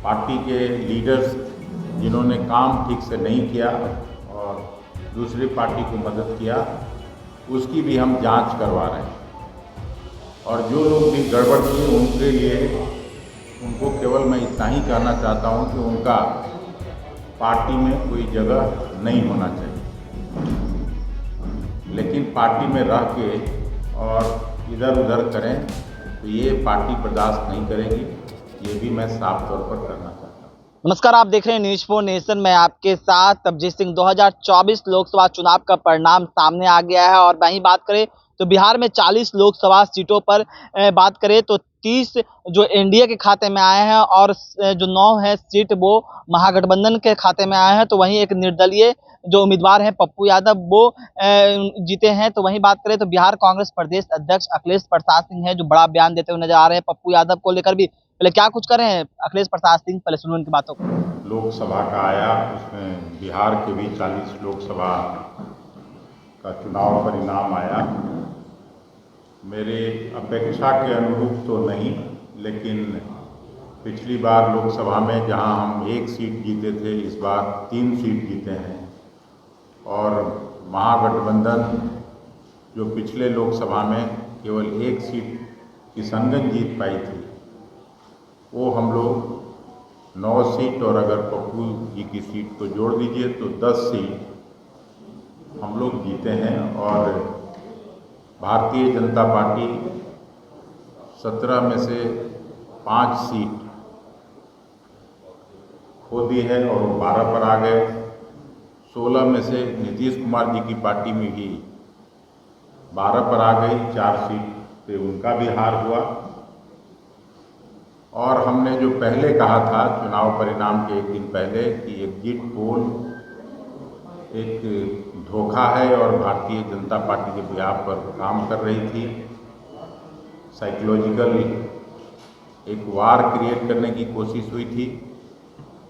Party के leaders जिन्होंने काम ठीक से नहीं किया और दूसरी पार्टी को मदद किया, उसकी भी हम जांच करवा रहे हैं। और जो लोग भी गड़बड़ किए उनके लिए उनको केवल मैं इतना ही कहना चाहता हूं कि उनका पार्टी में कोई जगह नहीं होना चाहिए, लेकिन पार्टी में रह के और इधर उधर करें तो ये पार्टी बर्दाश्त नहीं करेगी। ये भी मैं साफ तौर पर करना चाहता हूँ। नमस्कार, आप देख रहे हैं न्यूज़ 4 नेशन में आपके साथ अभिजीत सिंह। 2024 लोकसभा चुनाव का परिणाम सामने आ गया है और वहीं बात करें तो बिहार में 40 लोकसभा सीटों पर बात करें तो 30 जो एनडीए के खाते में आए हैं और जो 9 है सीट वो महागठबंधन के खाते में आए हैं। तो वहीं एक निर्दलीय जो उम्मीदवार हैं पप्पू यादव वो जीते हैं। तो वहीं बात करें तो बिहार कांग्रेस प्रदेश अध्यक्ष अखिलेश प्रसाद सिंह है जो बड़ा बयान देते हुए नजर आ रहे हैं पप्पू यादव को लेकर भी। पहले क्या कुछ कर रहे हैं अखिलेश प्रसाद सिंह, पहले सुनो उनकी बातों को। लोकसभा का आया, उसमें बिहार के भी 40 लोकसभा का चुनाव परिणाम आया। मेरे अपेक्षा के अनुरूप तो नहीं, लेकिन पिछली बार लोकसभा में जहां हम 1 सीट जीते थे, इस बार 3 सीट जीते हैं। और महागठबंधन जो पिछले लोकसभा में केवल 1 सीट किशनगंज जीत पाई थी, वो हम लोग 9 सीट और अगर पप्पू जी की सीट को जोड़ दीजिए तो 10 सीट हम लोग जीते हैं। और भारतीय जनता पार्टी 17 में से 5 सीट खो दी है और 12 पर आ गए। 16 में से नीतीश कुमार जी की पार्टी में भी 12 पर आ गई, 4 सीट पे उनका भी हार हुआ। और हमने जो पहले कहा था चुनाव परिणाम के 1 दिन पहले कि एग्जिट पोल एक धोखा है और भारतीय जनता पार्टी के बिहाफ पर काम कर रही थी, साइकोलॉजिकल एक वार क्रिएट करने की कोशिश हुई थी,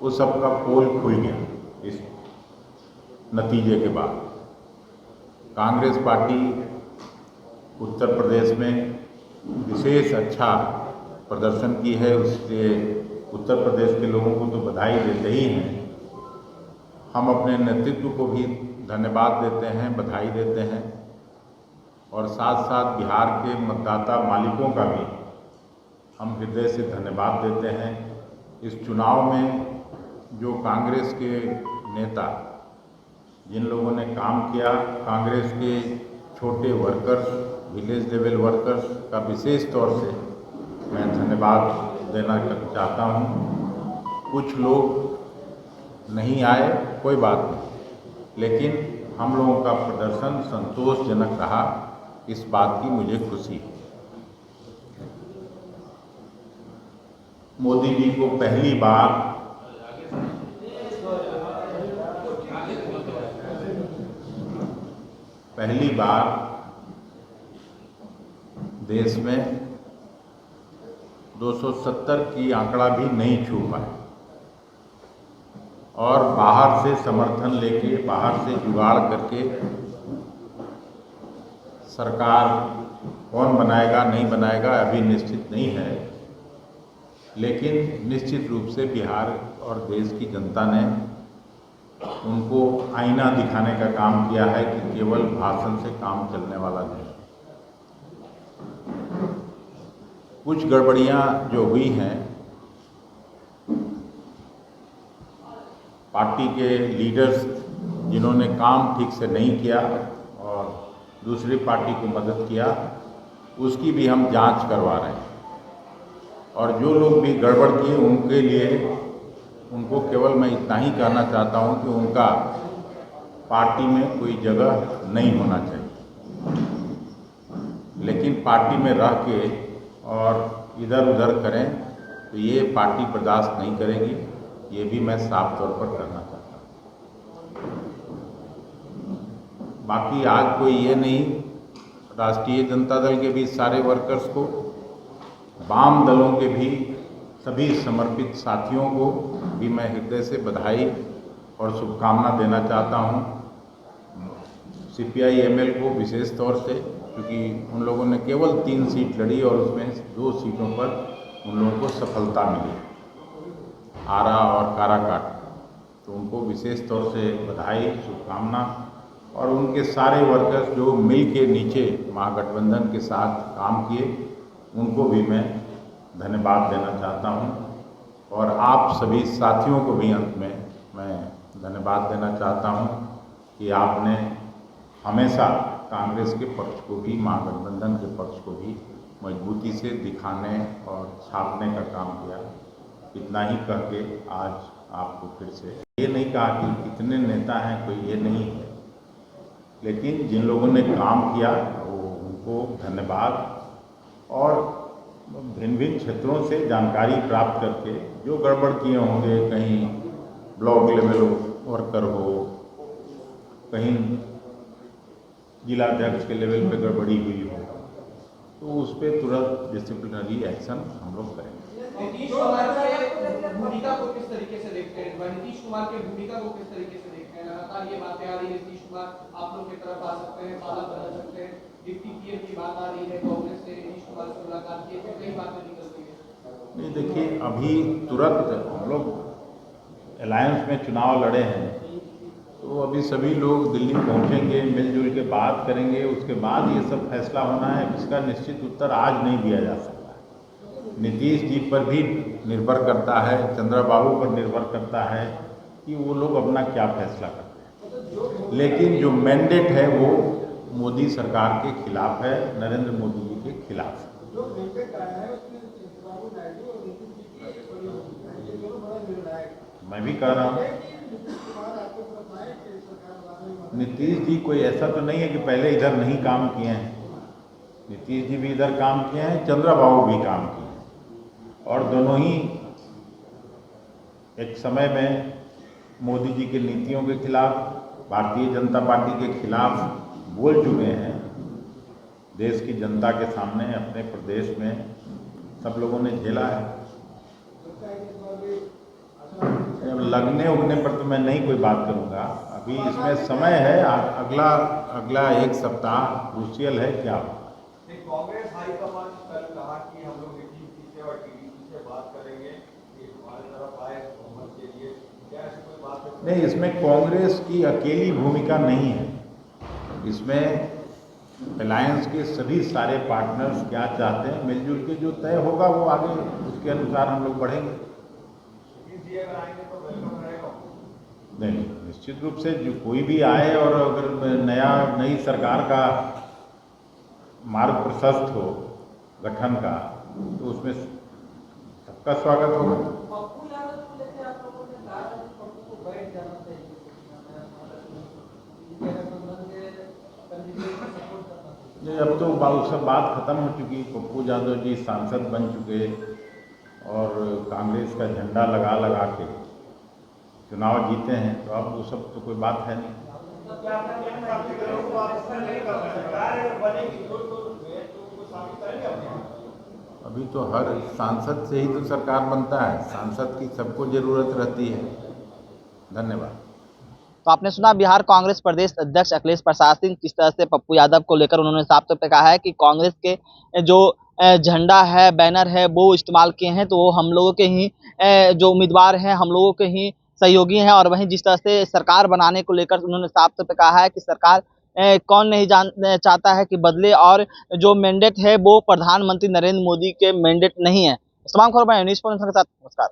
वो सबका पोल खुल गया। इस नतीजे के बाद कांग्रेस पार्टी उत्तर प्रदेश में विशेष अच्छा प्रदर्शन की है, उससे उत्तर प्रदेश के लोगों को तो बधाई देते ही हैं। हम अपने नेतृत्व को भी धन्यवाद देते हैं, बधाई देते हैं और साथ साथ बिहार के मतदाता मालिकों का भी हम हृदय से धन्यवाद देते हैं। इस चुनाव में जो कांग्रेस के नेता जिन लोगों ने काम किया, कांग्रेस के छोटे वर्कर्स, विलेज लेवल वर्कर्स का विशेष तौर से मैं धन्यवाद देना चाहता हूँ। कुछ लोग नहीं आए, कोई बात नहीं, लेकिन हम लोगों का प्रदर्शन संतोषजनक रहा, इस बात की मुझे खुशी है। मोदी जी को पहली बार देश में 270 की आंकड़ा भी नहीं छू पाए और बाहर से समर्थन लेके, बाहर से जुगाड़ करके सरकार कौन बनाएगा नहीं बनाएगा अभी निश्चित नहीं है, लेकिन निश्चित रूप से बिहार और देश की जनता ने उनको आईना दिखाने का काम किया है कि केवल भाषण से काम चलने वाला नहीं। कुछ गड़बड़ियां जो हुई हैं, पार्टी के लीडर्स जिन्होंने काम ठीक से नहीं किया और दूसरी पार्टी को मदद किया, उसकी भी हम जांच करवा रहे हैं। और जो लोग भी गड़बड़ किए उनके लिए उनको केवल मैं इतना ही कहना चाहता हूं कि उनका पार्टी में कोई जगह नहीं होना चाहिए, लेकिन पार्टी में रह के और इधर उधर करें तो ये पार्टी बर्दाश्त नहीं करेगी। ये भी मैं साफ तौर पर करना चाहता हूँ। बाकी आज कोई ये नहीं, राष्ट्रीय जनता दल के भी सारे वर्कर्स को, वाम दलों के भी सभी समर्पित साथियों को भी मैं हृदय से बधाई और शुभकामना देना चाहता हूँ। CPI ML को विशेष तौर से, क्योंकि उन लोगों ने केवल 3 सीट लड़ी और उसमें 2 सीटों पर उन लोगों को सफलता मिली। आरा और काराकाट, तो उनको विशेष तौर से बधाई, शुभकामना। और उनके सारे वर्कर्स जो मिल के नीचे महागठबंधन के साथ काम किए, उनको भी मैं धन्यवाद देना चाहता हूं। और आप सभी साथियों को भी अंत में मैं धन्यवाद देना चाहता हूं कि आपने हमेशा कांग्रेस के पक्ष को भी, महागठबंधन के पक्ष को भी मजबूती से दिखाने और छापने का काम किया। इतना ही कह के आज आपको फिर से ये नहीं कहा कि कितने नेता हैं, कोई ये नहीं है, लेकिन जिन लोगों ने काम किया वो उनको धन्यवाद। और भिन्न भिन्न क्षेत्रों से जानकारी प्राप्त करके जो गड़बड़ किए होंगे, कहीं ब्लॉक लेवल वर्कर हो, कहीं जिलाध्यक्ष के लेवल पे गड़बड़ी हुई हो, तो उस पर तुरंत डिसिप्लिनरी एक्शन हम लोग करेंगे। नीतीश कुमार की भूमिका को किस तरीके से देखते हैं? नीतीश कुमार की भूमिका को किस तरीके से देखते हैं? लगातार ये बातें आ रही है नीतीश कुमार आप लोग की तरफ आ सकते हैं, पाला बदल सकते हैं, डिप्टी पीएम की बात आ रही है, कांग्रेस से नीतीश कुमार से मुलाकात की, फिर कई बातें निकलती है। नहीं, देखिए, अभी तुरंत हम लोग अलायंस में चुनाव लड़े हैं, तो अभी सभी लोग दिल्ली पहुंचेंगे, मिलजुल के बात करेंगे, उसके बाद ये सब फैसला होना है। इसका निश्चित उत्तर आज नहीं दिया जा सकता। नीतीश जी पर भी निर्भर करता है, चंद्रबाबू पर निर्भर करता है कि वो लोग अपना क्या फैसला करते हैं। लेकिन जो मैंडेट है वो मोदी सरकार के खिलाफ है, नरेंद्र मोदी जी के खिलाफ है। मैं भी कह रहा हूँ, नीतीश जी कोई ऐसा तो नहीं है कि पहले इधर नहीं काम किए हैं। नीतीश जी भी इधर काम किए हैं, चंद्रबाबू भी काम किए हैं, और दोनों ही एक समय में मोदी जी की नीतियों के खिलाफ, भारतीय जनता पार्टी के खिलाफ बोल चुके हैं। देश की जनता के सामने, अपने प्रदेश में सब लोगों ने झेला है। लगने उगने पर तो मैं नहीं कोई बात करूंगा, अभी इसमें समय है। अगला एक सप्ताह क्रूशियल है। क्या कांग्रेस हाईकमान कल कहा कि हम लोग टीडीपी से और टीडीपी से बात करेंगे कि हमारी तरफ आए बहुमत के लिए, क्या ऐसी कोई बात है? नहीं, इसमें कांग्रेस की अकेली भूमिका नहीं है। इसमें अलायंस के सभी सारे पार्टनर्स क्या चाहते हैं, मिलजुल के जो तय होगा वो आगे उसके अनुसार हम लोग बढ़ेंगे। नहीं, निश्चित रूप से जो कोई भी आए और अगर नई सरकार का मार्ग प्रशस्त हो गठन का, तो उसमें सबका स्वागत होगा। नहीं, अब तो सब बात खत्म हो चुकी। पप्पू यादव जी सांसद बन चुके और कांग्रेस का झंडा लगा के चुनाव जीते हैं, तो अब वो सब तो कोई बात है नहीं। अभी तो हर सांसद से ही तो सरकार बनता है, सांसद की सबको जरूरत रहती है। धन्यवाद। तो आपने सुना बिहार कांग्रेस प्रदेश अध्यक्ष अखिलेश प्रसाद सिंह किस तरह से पप्पू यादव को लेकर उन्होंने साफ तौर पे कहा है कि कांग्रेस के जो झंडा है, बैनर है, वो इस्तेमाल किए हैं तो वो हम लोगों के ही जो उम्मीदवार हैं, हम लोगों के ही सहयोगी हैं। और वहीं जिस तरह से सरकार बनाने को लेकर उन्होंने साफ तौर पे कहा है कि सरकार कौन नहीं चाहता है कि बदले, और जो मैंडेट है वो प्रधानमंत्री नरेंद्र मोदी के मैंडेट नहीं है। तमाम खबरों पर न्यूज़ के साथ नमस्कार।